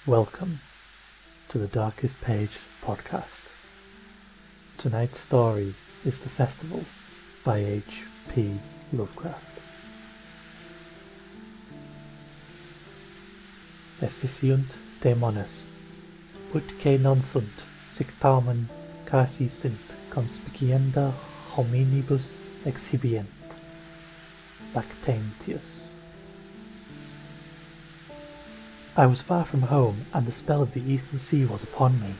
Welcome to the Darkest Page podcast. Tonight's story is The Festival by H.P. Lovecraft. Efficiunt demones, utque non sunt, sic tamen casi sint conspicienda hominibus exhibient. Lactantius. I was far from home, and the spell of the eastern sea was upon me.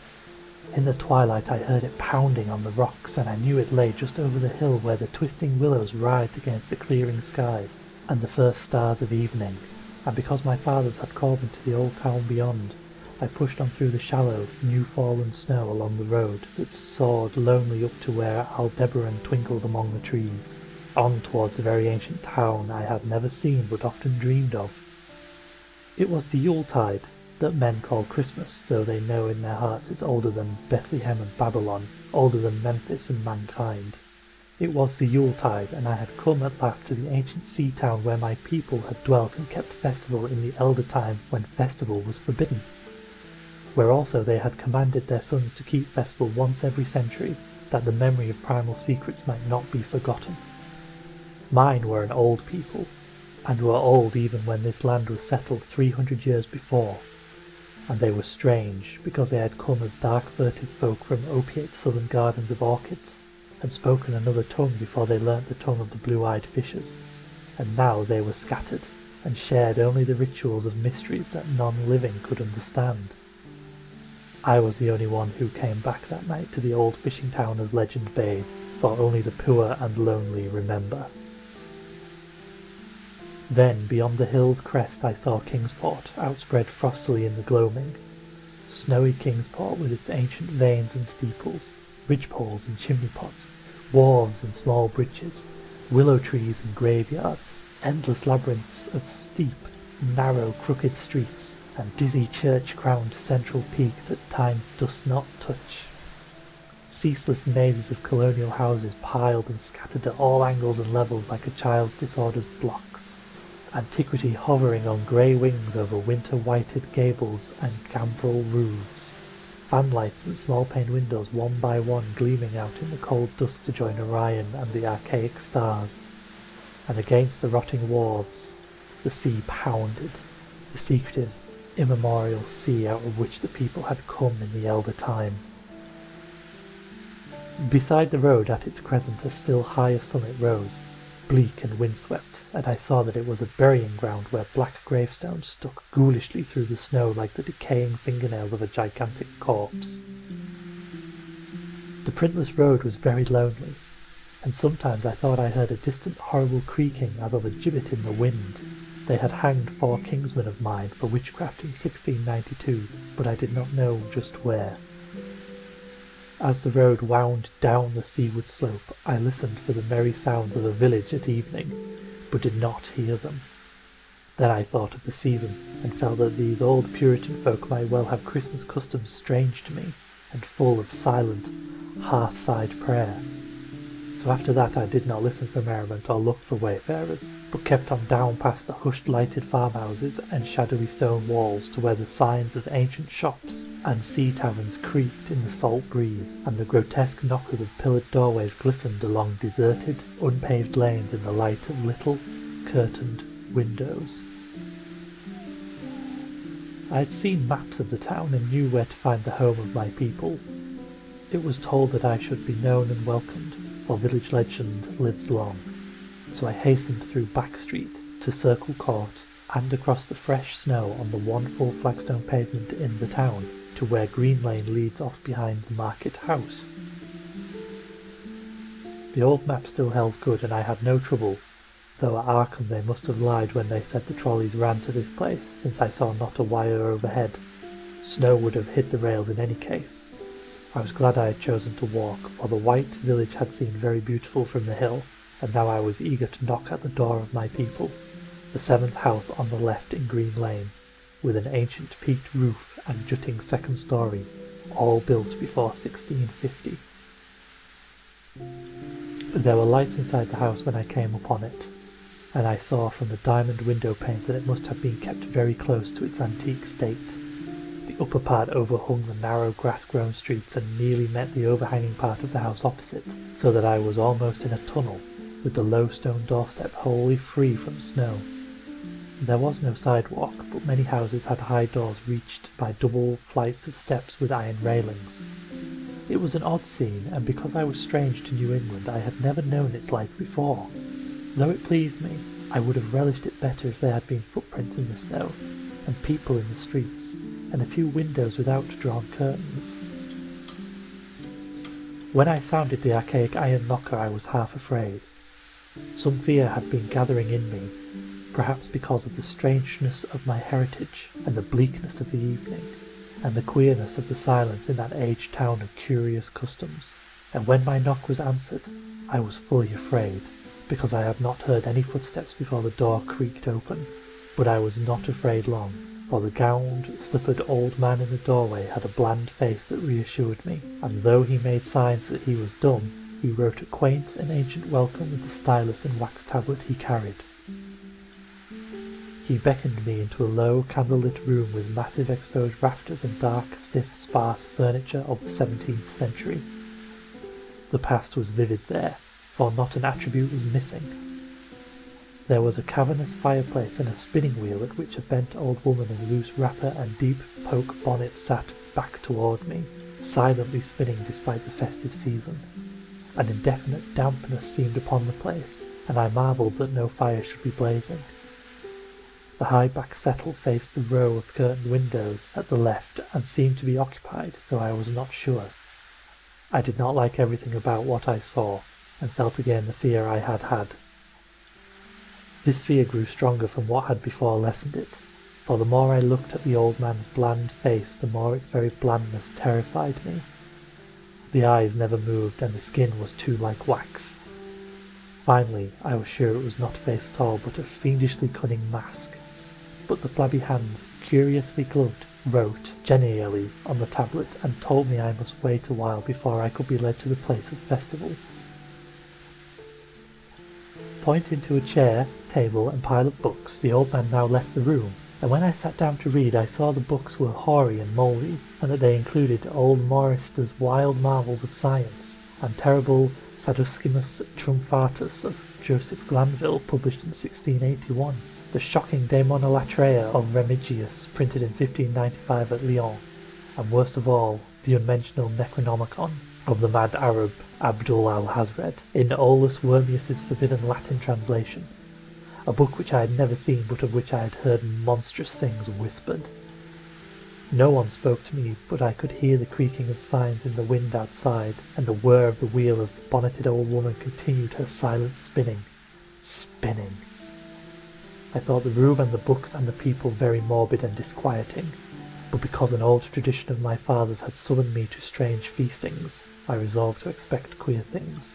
In the twilight I heard it pounding on the rocks, and I knew it lay just over the hill where the twisting willows writhed against the clearing sky and the first stars of evening, and because my fathers had called me to the old town beyond, I pushed on through the shallow, new-fallen snow along the road that soared lonely up to where Aldebaran twinkled among the trees, on towards the very ancient town I had never seen but often dreamed of. It was the Yuletide that men call Christmas, though they know in their hearts it's older than Bethlehem and Babylon, older than Memphis and mankind. It was the Yuletide, and I had come at last to the ancient sea town where my people had dwelt and kept festival in the elder time when festival was forbidden, where also they had commanded their sons to keep festival once every century, that the memory of primal secrets might not be forgotten. Mine were an old people, and were old even when this land was settled 300 years before, and they were strange because they had come as dark furtive folk from opiate southern gardens of orchids, had spoken another tongue before they learnt the tongue of the blue-eyed fishes, and now they were scattered, and shared only the rituals of mysteries that none living could understand. I was the only one who came back that night to the old fishing town as legend bade, for only the poor and lonely remember. Then, beyond the hill's crest, I saw Kingsport, outspread frostily in the gloaming. Snowy Kingsport with its ancient vanes and steeples, ridgepoles and chimney-pots, wharves and small bridges, willow trees and graveyards, endless labyrinths of steep, narrow, crooked streets, and dizzy church-crowned central peak that time does not touch. Ceaseless mazes of colonial houses piled and scattered at all angles and levels like a child's disordered blocks. Antiquity hovering on grey wings over winter-whited gables and gambrel roofs, fanlights and small-pane windows one by one gleaming out in the cold dusk to join Orion and the archaic stars, and against the rotting wharves the sea pounded, the secretive, immemorial sea out of which the people had come in the elder time. Beside the road at its crescent a still higher summit rose, bleak and windswept, and I saw that it was a burying ground where black gravestones stuck ghoulishly through the snow like the decaying fingernails of a gigantic corpse. The printless road was very lonely, and sometimes I thought I heard a distant horrible creaking as of a gibbet in the wind. They had hanged 4 kinsmen of mine for witchcraft in 1692, but I did not know just where. As the road wound down the seaward slope, I listened for the merry sounds of a village at evening, but did not hear them. Then I thought of the season, and felt that these old Puritan folk might well have Christmas customs strange to me, and full of silent, hearth-side prayer. So after that I did not listen for merriment or look for wayfarers, but kept on down past the hushed lighted farmhouses and shadowy stone walls to where the signs of ancient shops and sea taverns creaked in the salt breeze, and the grotesque knockers of pillared doorways glistened along deserted, unpaved lanes in the light of little, curtained windows. I had seen maps of the town and knew where to find the home of my people. It was told that I should be known and welcomed, for village legend lives long, so I hastened through Back Street to Circle Court and across the fresh snow on the one full flagstone pavement in the town to where Green Lane leads off behind the market house. The old map still held good, and I had no trouble, though at Arkham they must have lied when they said the trolleys ran to this place, since I saw not a wire overhead. Snow would have hit the rails in any case. I was glad I had chosen to walk, for the white village had seemed very beautiful from the hill, and now I was eager to knock at the door of my people, the 7th house on the left in Green Lane, with an ancient peaked roof and jutting second story, all built before 1650. There were lights inside the house when I came upon it, and I saw from the diamond window panes that it must have been kept very close to its antique state. The upper part overhung the narrow grass-grown streets and nearly met the overhanging part of the house opposite, so that I was almost in a tunnel, with the low stone doorstep wholly free from snow. There was no sidewalk, but many houses had high doors reached by double flights of steps with iron railings. It was an odd scene, and because I was strange to New England, I had never known its like before. Though it pleased me, I would have relished it better if there had been footprints in the snow, and people in the streets, and a few windows without drawn curtains. When I sounded the archaic iron knocker, I was half afraid. Some fear had been gathering in me, perhaps because of the strangeness of my heritage, and the bleakness of the evening, and the queerness of the silence in that aged town of curious customs. And when my knock was answered, I was fully afraid, because I had not heard any footsteps before the door creaked open. But I was not afraid long, for the gowned, slippered old man in the doorway had a bland face that reassured me, and though he made signs that he was dumb, he wrote a quaint and ancient welcome with the stylus and wax tablet he carried. He beckoned me into a low, candle-lit room with massive exposed rafters and dark, stiff, sparse furniture of the 17th century. The past was vivid there, for not an attribute was missing. There was a cavernous fireplace and a spinning wheel at which a bent old woman in loose wrapper and deep poke bonnet sat back toward me, silently spinning despite the festive season. An indefinite dampness seemed upon the place, and I marvelled that no fire should be blazing. The high back settle faced the row of curtained windows at the left and seemed to be occupied, though I was not sure. I did not like everything about what I saw, and felt again the fear I had had. This fear grew stronger from what had before lessened it, for the more I looked at the old man's bland face, the more its very blandness terrified me. The eyes never moved, and the skin was too like wax. Finally, I was sure it was not a face at all, but a fiendishly cunning mask. But the flabby hands, curiously gloved, wrote genially on the tablet and told me I must wait a while before I could be led to the place of festival. Pointing to a chair, table, and pile of books, the old man now left the room, and when I sat down to read I saw the books were hoary and mouldy, and that they included old Maurister's Wild Marvels of Science, and terrible Saduscimus Triumphatus of Joseph Glanville, published in 1681, the shocking De Monolatrea of Remigius, printed in 1595 at Lyon, and worst of all, the unmentionable Necronomicon of the mad Arab Abdul al-Hazred, in Aulus Wormius's forbidden Latin translation, a book which I had never seen but of which I had heard monstrous things whispered. No one spoke to me, but I could hear the creaking of signs in the wind outside, and the whir of the wheel as the bonneted old woman continued her silent spinning. Spinning. I thought the room and the books and the people very morbid and disquieting, but because an old tradition of my father's had summoned me to strange feastings, I resolved to expect queer things.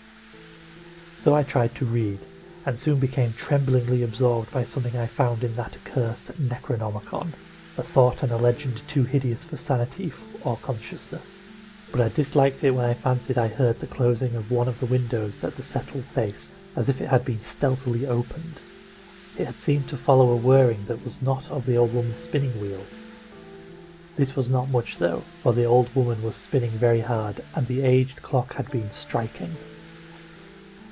So I tried to read, and soon became tremblingly absorbed by something I found in that accursed Necronomicon, a thought and a legend too hideous for sanity or consciousness. But I disliked it when I fancied I heard the closing of one of the windows that the settle faced, as if it had been stealthily opened. It had seemed to follow a whirring that was not of the old woman's spinning wheel. This was not much though, for the old woman was spinning very hard, and the aged clock had been striking.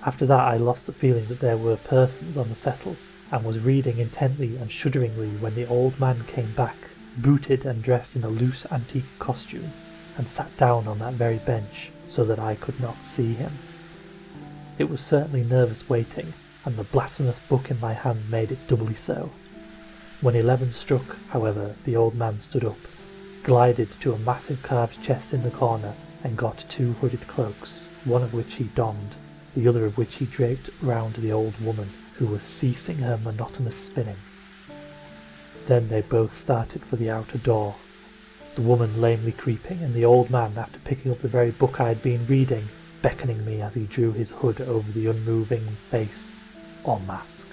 After that I lost the feeling that there were persons on the settle, and was reading intently and shudderingly when the old man came back, booted and dressed in a loose antique costume, and sat down on that very bench, so that I could not see him. It was certainly nervous waiting, and the blasphemous book in my hands made it doubly so. When 11 struck, however, the old man stood up, glided to a massive carved chest in the corner, and got 2 hooded cloaks, one of which he donned, the other of which he draped round the old woman, who was ceasing her monotonous spinning. Then they both started for the outer door, the woman lamely creeping, and the old man, after picking up the very book I had been reading, beckoning me as he drew his hood over the unmoving face, or mask.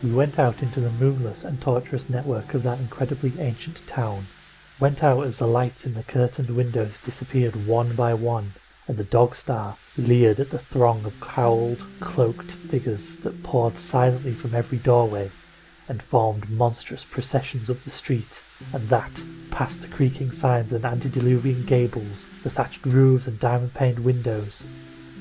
We went out into the moonless and tortuous network of that incredibly ancient town, went out as the lights in the curtained windows disappeared one by one, and the dog star leered at the throng of cowled, cloaked figures that poured silently from every doorway, and formed monstrous processions up the street, and that, past the creaking signs and antediluvian gables, the thatched roofs and diamond-paned windows,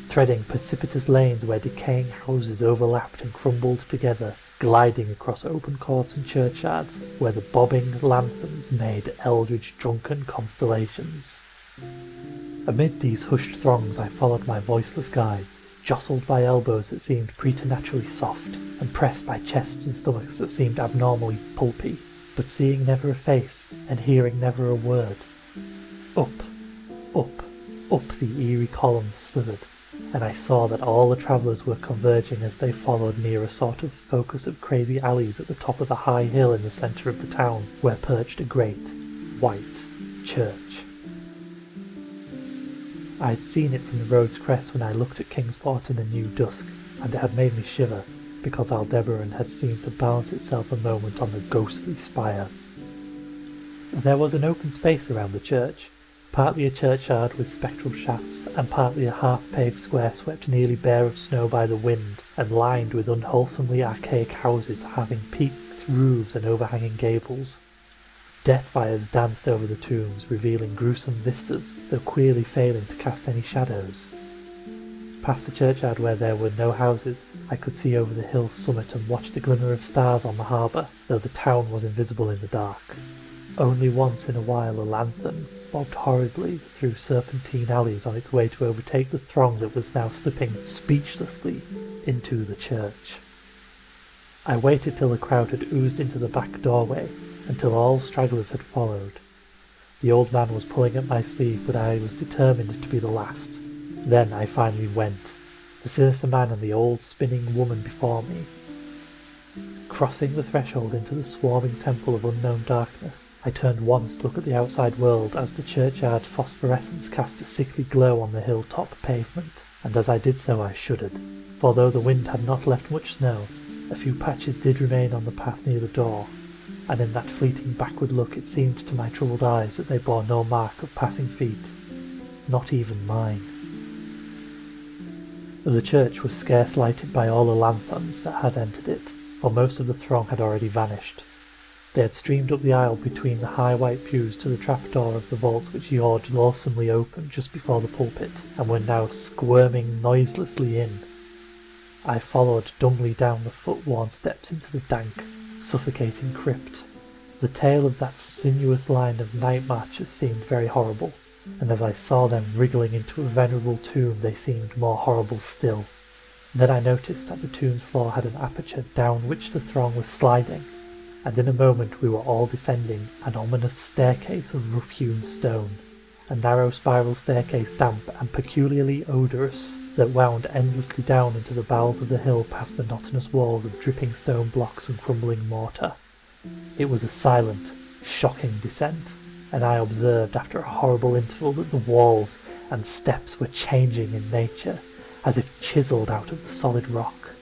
threading precipitous lanes where decaying houses overlapped and crumbled together, gliding across open courts and churchyards where the bobbing lanterns made eldritch drunken constellations. Amid these hushed throngs I followed my voiceless guides, jostled by elbows that seemed preternaturally soft, and pressed by chests and stomachs that seemed abnormally pulpy, but seeing never a face, and hearing never a word. Up, up, up the eerie columns slithered, and I saw that all the travellers were converging as they followed near a sort of focus of crazy alleys at the top of the high hill in the centre of the town, where perched a great, white church. I had seen it from the road's crest when I looked at Kingsport in the new dusk, and it had made me shiver, because Aldebaran had seemed to balance itself a moment on the ghostly spire. There was an open space around the church, partly a churchyard with spectral shafts, and partly a half-paved square swept nearly bare of snow by the wind, and lined with unwholesomely archaic houses having peaked roofs and overhanging gables. Death fires danced over the tombs, revealing gruesome vistas, though queerly failing to cast any shadows. Past the churchyard where there were no houses, I could see over the hill's summit and watch the glimmer of stars on the harbour, though the town was invisible in the dark. Only once in a while a lanthorn bobbed horribly through serpentine alleys on its way to overtake the throng that was now slipping speechlessly into the church. I waited till the crowd had oozed into the back doorway, until all stragglers had followed. The old man was pulling at my sleeve, but I was determined to be the last. Then I finally went, the sinister man and the old spinning woman before me. Crossing the threshold into the swarming temple of unknown darkness, I turned once to look at the outside world as the churchyard phosphorescence cast a sickly glow on the hilltop pavement, and as I did so I shuddered, for though the wind had not left much snow, a few patches did remain on the path near the door, and in that fleeting backward look it seemed to my troubled eyes that they bore no mark of passing feet, not even mine. The church was scarce lighted by all the lanthorns that had entered it, for most of the throng had already vanished. They had streamed up the aisle between the high white pews to the trapdoor of the vault which yawned loathsomely open just before the pulpit, and were now squirming noiselessly in. I followed dumbly down the foot-worn steps into the dank, suffocating crypt. The tale of that sinuous line of night marchers seemed very horrible, and as I saw them wriggling into a venerable tomb they seemed more horrible still. Then I noticed that the tomb's floor had an aperture down which the throng was sliding, and in a moment we were all descending an ominous staircase of rough-hewn stone, a narrow spiral staircase damp and peculiarly odorous, that wound endlessly down into the bowels of the hill past monotonous walls of dripping stone blocks and crumbling mortar. It was a silent, shocking descent, and I observed after a horrible interval that the walls and steps were changing in nature, as if chiselled out of the solid rock.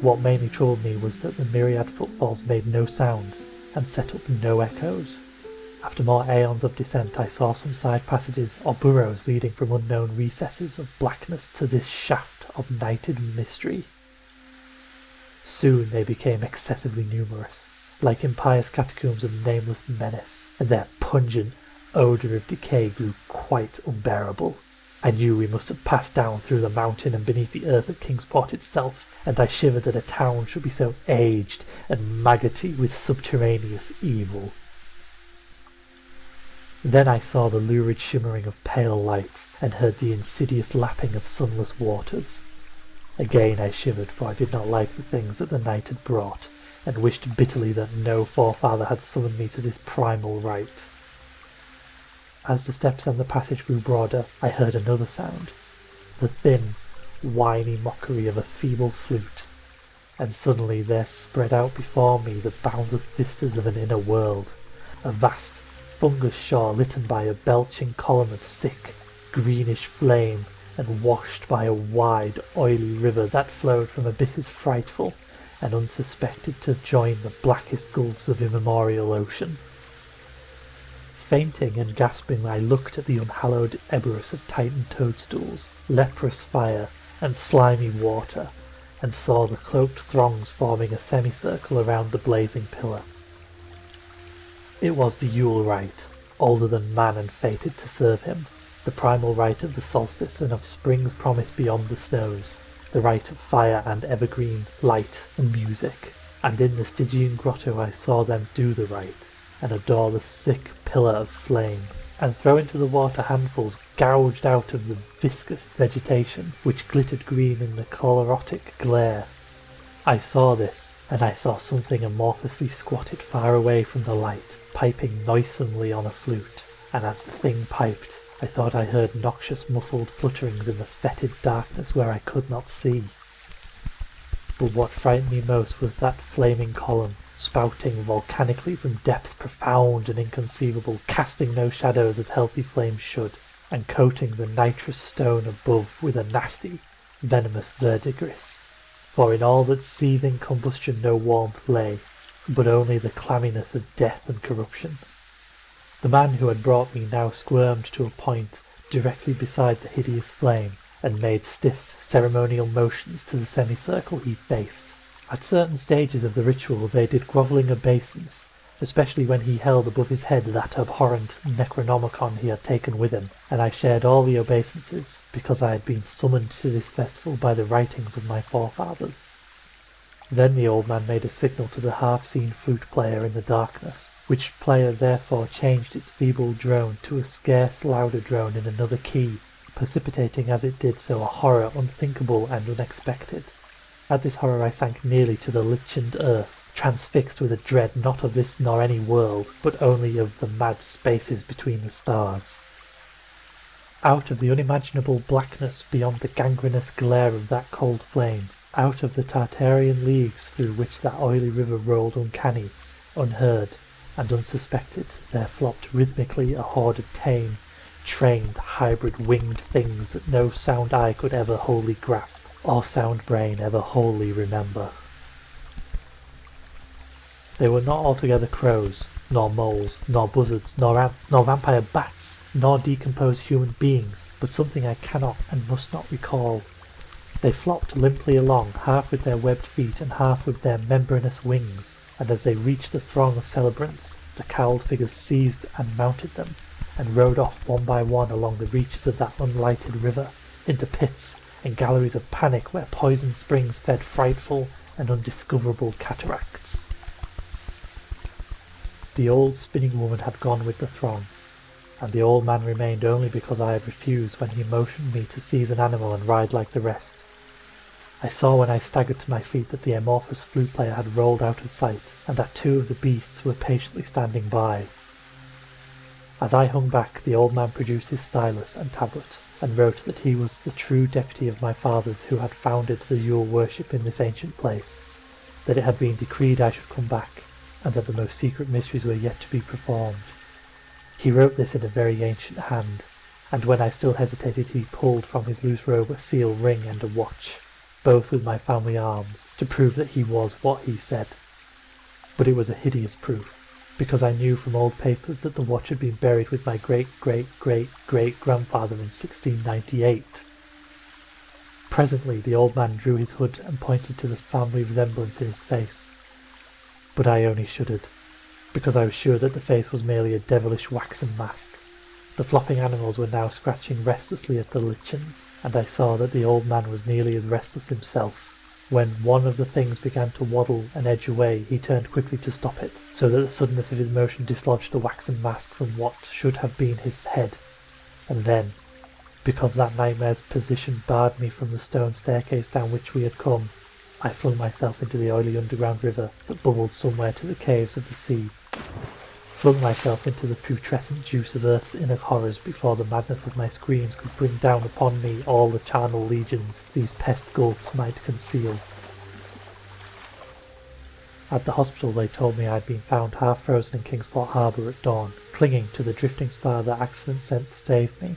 What mainly troubled me was that the myriad footfalls made no sound, and set up no echoes. After more aeons of descent I saw some side passages or burrows leading from unknown recesses of blackness to this shaft of nighted mystery. Soon they became excessively numerous, like impious catacombs of nameless menace, and their pungent odour of decay grew quite unbearable. I knew we must have passed down through the mountain and beneath the earth of Kingsport itself, and I shivered that a town should be so aged and maggoty with subterraneous evil. Then I saw the lurid shimmering of pale light, and heard the insidious lapping of sunless waters. Again I shivered, for I did not like the things that the night had brought, and wished bitterly that no forefather had summoned me to this primal rite. As the steps and the passage grew broader, I heard another sound, the thin, whiny mockery of a feeble flute, and suddenly there spread out before me the boundless vistas of an inner world, a vast fungus shore litten by a belching column of sick, greenish flame, and washed by a wide, oily river that flowed from abysses frightful and unsuspected to join the blackest gulfs of immemorial ocean. Fainting and gasping I looked at the unhallowed eberus of tightened toadstools, leprous fire, and slimy water, and saw the cloaked throngs forming a semicircle around the blazing pillar. It was the Yule rite, older than man and fated to serve him, the primal rite of the solstice and of spring's promise beyond the snows, the rite of fire and evergreen, light and music. And in the Stygian grotto I saw them do the rite, and adore the thick pillar of flame, and throw into the water handfuls gouged out of the viscous vegetation, which glittered green in the chlorotic glare. I saw this, and I saw something amorphously squatted far away from the light, piping noisomely on a flute, and as the thing piped, I thought I heard noxious muffled flutterings in the fetid darkness where I could not see. But what frightened me most was that flaming column, spouting volcanically from depths profound and inconceivable, casting no shadows as healthy flames should, and coating the nitrous stone above with a nasty, venomous verdigris. For in all that seething combustion no warmth lay, but only the clamminess of death and corruption. The man who had brought me now squirmed to a point directly beside the hideous flame, and made stiff, ceremonial motions to the semicircle he faced. At certain stages of the ritual they did grovelling obeisance, especially when he held above his head that abhorrent Necronomicon he had taken with him, and I shared all the obeisances, because I had been summoned to this festival by the writings of my forefathers. Then the old man made a signal to the half-seen flute player in the darkness, which player therefore changed its feeble drone to a scarce louder drone in another key, precipitating as it did so a horror unthinkable and unexpected. At this horror I sank nearly to the lichened earth, transfixed with a dread not of this nor any world, but only of the mad spaces between the stars. Out of the unimaginable blackness beyond the gangrenous glare of that cold flame, out of the Tartarian leagues through which that oily river rolled uncanny, unheard, and unsuspected, there flopped rhythmically a horde of tame, trained, hybrid winged things that no sound eye could ever wholly grasp, or sound brain ever wholly remember. They were not altogether crows, nor moles, nor buzzards, nor ants, nor vampire bats, nor decomposed human beings, but something I cannot and must not recall. They flopped limply along, half with their webbed feet and half with their membranous wings, and as they reached the throng of celebrants, the cowled figures seized and mounted them, and rode off one by one along the reaches of that unlighted river, into pits and galleries of panic where poison springs fed frightful and undiscoverable cataracts. The old spinning woman had gone with the throng, and the old man remained only because I had refused when he motioned me to seize an animal and ride like the rest. I saw when I staggered to my feet that the amorphous flute player had rolled out of sight, and that two of the beasts were patiently standing by. As I hung back, the old man produced his stylus and tablet, and wrote that he was the true deputy of my fathers who had founded the Yule worship in this ancient place, that it had been decreed I should come back, and that the most secret mysteries were yet to be performed. He wrote this in a very ancient hand, and when I still hesitated he pulled from his loose robe a seal ring and a watch, both with my family arms, to prove that he was what he said. But it was a hideous proof, because I knew from old papers that the watch had been buried with my great-great-great-great-grandfather in 1698. Presently the old man drew his hood and pointed to the family resemblance in his face. But I only shuddered, because I was sure that the face was merely a devilish waxen mask. The flopping animals were now scratching restlessly at the lichens, and I saw that the old man was nearly as restless himself. When one of the things began to waddle and edge away, he turned quickly to stop it, so that the suddenness of his motion dislodged the waxen mask from what should have been his head. And then, because that nightmare's position barred me from the stone staircase down which we had come, I flung myself into the oily underground river that bubbled somewhere to the caves of the sea, flung myself into the putrescent juice of earth's inner horrors before the madness of my screams could bring down upon me all the charnel legions these pest gulfs might conceal. At the hospital they told me I had been found half frozen in Kingsport Harbour at dawn, clinging to the drifting spar that accident sent to save me.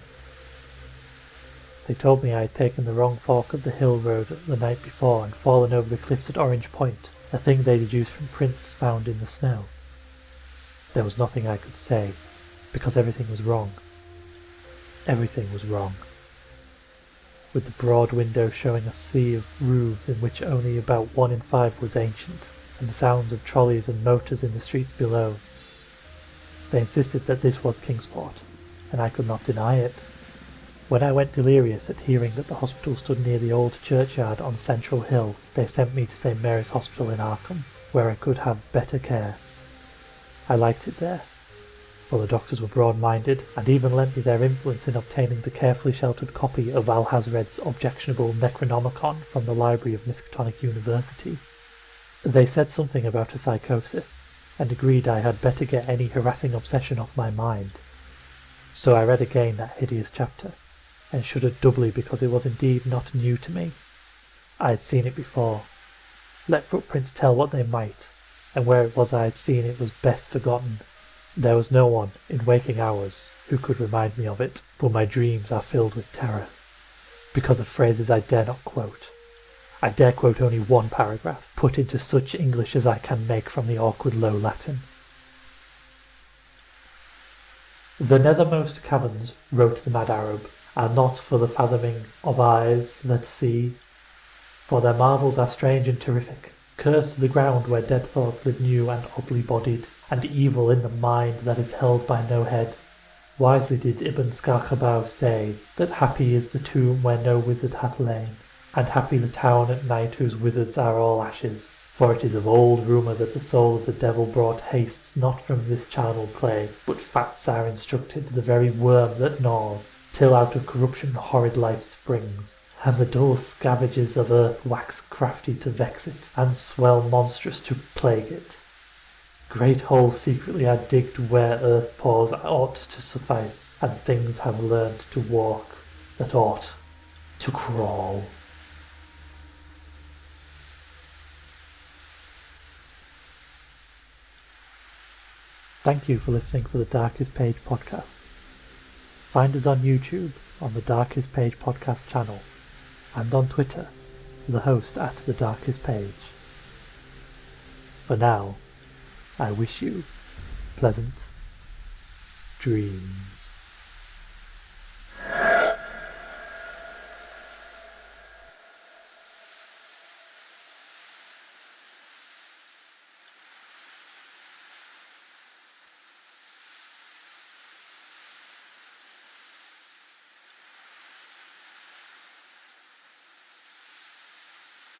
They told me I had taken the wrong fork of the hill road the night before and fallen over the cliffs at Orange Point, a thing they deduced from prints found in the snow. There was nothing I could say, because everything was wrong. Everything was wrong. With the broad window showing a sea of roofs in which only about 1 in 5 was ancient, and the sounds of trolleys and motors in the streets below. They insisted that this was Kingsport, and I could not deny it. When I went delirious at hearing that the hospital stood near the old churchyard on Central Hill, they sent me to St Mary's Hospital in Arkham, where I could have better care. I liked it there, for the doctors were broad-minded, and even lent me their influence in obtaining the carefully sheltered copy of Alhazred's objectionable Necronomicon from the library of Miskatonic University. They said something about a psychosis, and agreed I had better get any harassing obsession off my mind. So I read again that hideous chapter, and shuddered doubly because it was indeed not new to me. I had seen it before. Let footprints tell what they might, and where it was I had seen it was best forgotten. There was no one, in waking hours, who could remind me of it, but my dreams are filled with terror, because of phrases I dare not quote. I dare quote only one paragraph, put into such English as I can make from the awkward low Latin. The nethermost caverns, wrote the mad Arab, are not for the fathoming of eyes that see, for their marvels are strange and terrific. Cursed the ground where dead thoughts live new and oddly bodied, and evil in the mind that is held by no head. Wisely did Ibn Skarkhabaw say that happy is the tomb where no wizard hath lain, and happy the town at night whose wizards are all ashes. For it is of old rumour that the soul of the devil brought hastes not from this charnel clay, but fats are instructed, the very worm that gnaws, till out of corruption horrid life springs, and the dull scavages of earth wax crafty to vex it, and swell monstrous to plague it. Great holes secretly are digged where earth's pores ought to suffice, and things have learnt to walk that ought to crawl. Thank you for listening to the Darkest Page podcast. Find us on YouTube on the Darkest Page podcast channel, and on Twitter, the host at TheDarkestPage. For now, I wish you pleasant dreams.